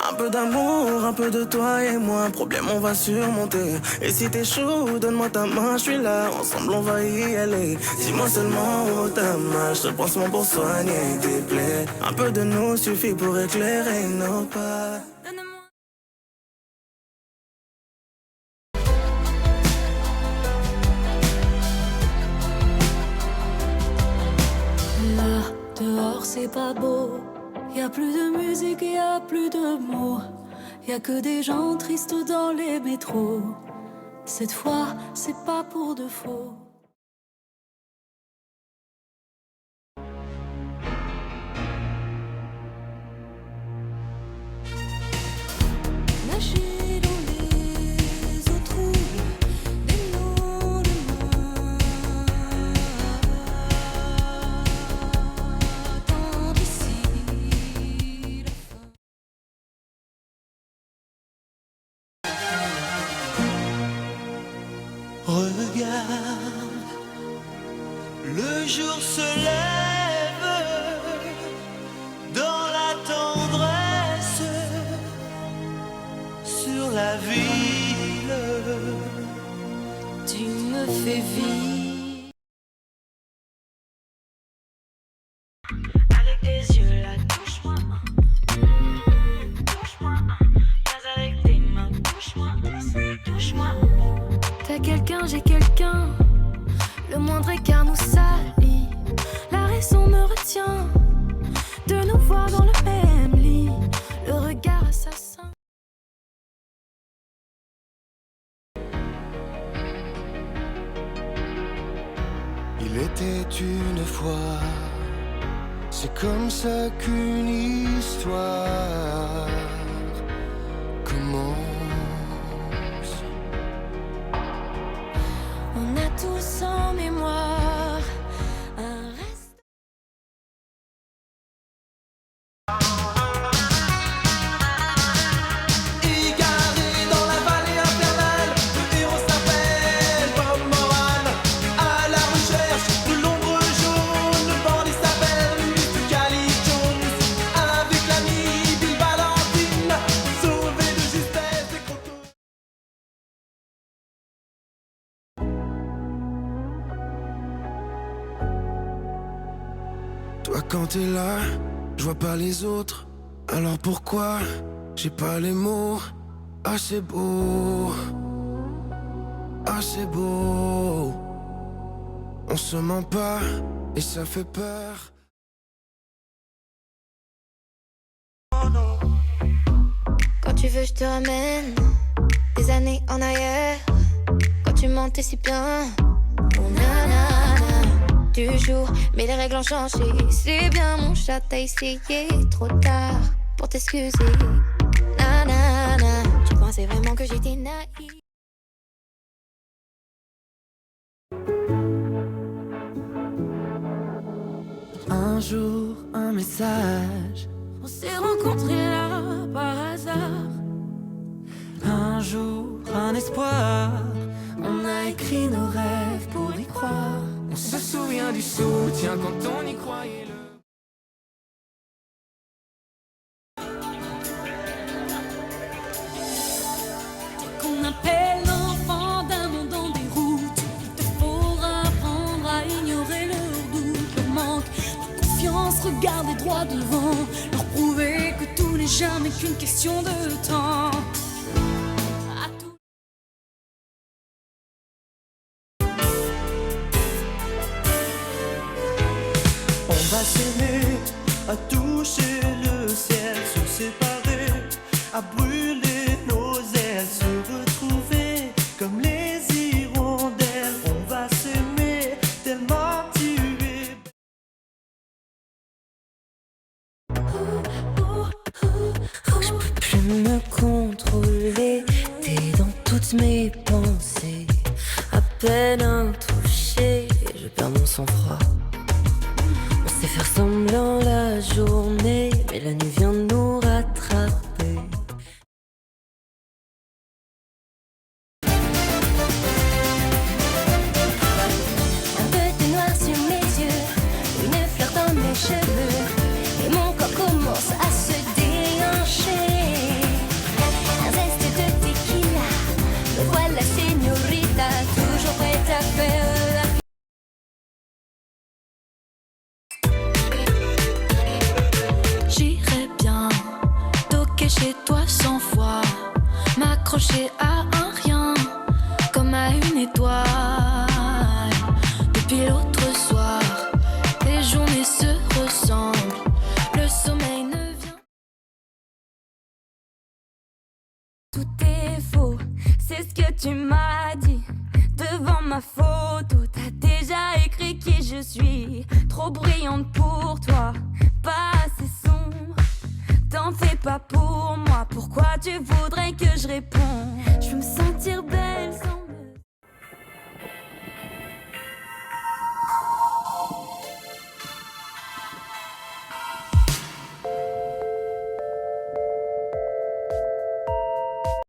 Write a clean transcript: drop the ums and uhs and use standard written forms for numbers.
Un peu d'amour, un peu de toi et moi, un problème on va surmonter. Et si t'es chaud, donne-moi ta main, je suis là, ensemble on va y aller. Dis-moi seulement où t'as mal, je te prends soin pour soigner tes plaies. Un peu de nous suffit pour éclairer nos pas. Là, dehors c'est pas beau. Y a plus de musique, y a plus de mots. Y a que des gens tristes dans les métros. Cette fois, c'est pas pour de faux. Nager dans les eaux troubles des lendemains. Attendre ici la fin. Regarde, le jour se lève dans la tendresse sur la ville. Tu me fais vivre. Avec tes yeux là, touche-moi. Touche-moi. Viens avec tes mains, touche-moi. Touche-moi. T'as quelqu'un, j'ai quelqu'un. Le moindre écart nous salit. La raison me retient de nous voir dans le même lit. Le regard assassin. Il était une fois, c'est comme ça qu'une histoire commence. On a tous en mémoire un reste. Égaré dans la vallée infernale, le héros s'appelle Bob Moran. À la recherche de l'ombre jaune, le bandit s'appelle Mr. Cali Jones. Avec l'ami Bill Valentine, sauvé de justesse des crocos. Toi quand t'es là, je vois pas les autres. Alors pourquoi j'ai pas les mots? Ah c'est beau, ah c'est beau. On se ment pas et ça fait peur. Quand tu veux, je te ramène des années en arrière. Quand tu mentais si bien, oh nanana, du jour, mais les règles ont changé. C'est bien, mon chat, t'as essayé trop tard pour t'excuser. Nanana, tu pensais vraiment que j'étais naïve. Un jour, un message. On s'est rencontrés là par hasard. Un jour, un espoir. On a écrit nos rêves pour y croire. On se souvient du soutien quand on y croyait. Qu'on appelle l'enfant d'un monde en déroute. Il te faudra apprendre à ignorer leurs doutes, leur manque de confiance. Regarder droit devant, leur prouver que tout n'est jamais qu'une question de temps. À tout- On va s'aimer, à toucher le ciel, se séparer, à brûler nos ailes, se retrouver comme les hirondelles. On va s'aimer tellement tu es. Je peux plus me contrôler, t'es dans toutes mes pensées. À peine un toucher, je perds mon sang-froid. On sait faire semblant la journée, mais la nuit vient nous rattraper. Un peu de noir sur mes yeux, une fleur dans mes cheveux, et mon accroché à un rien, comme à une étoile. Depuis l'autre soir, les journées se ressemblent, le sommeil ne vient. Tout est faux, c'est ce que tu m'as dit. Devant ma photo, t'as déjà écrit qui je suis. Trop brillante pour toi, pas assez sombre. T'en fais pas pour moi, pourquoi tu voudrais que je réponde? Je veux me sentir belle sans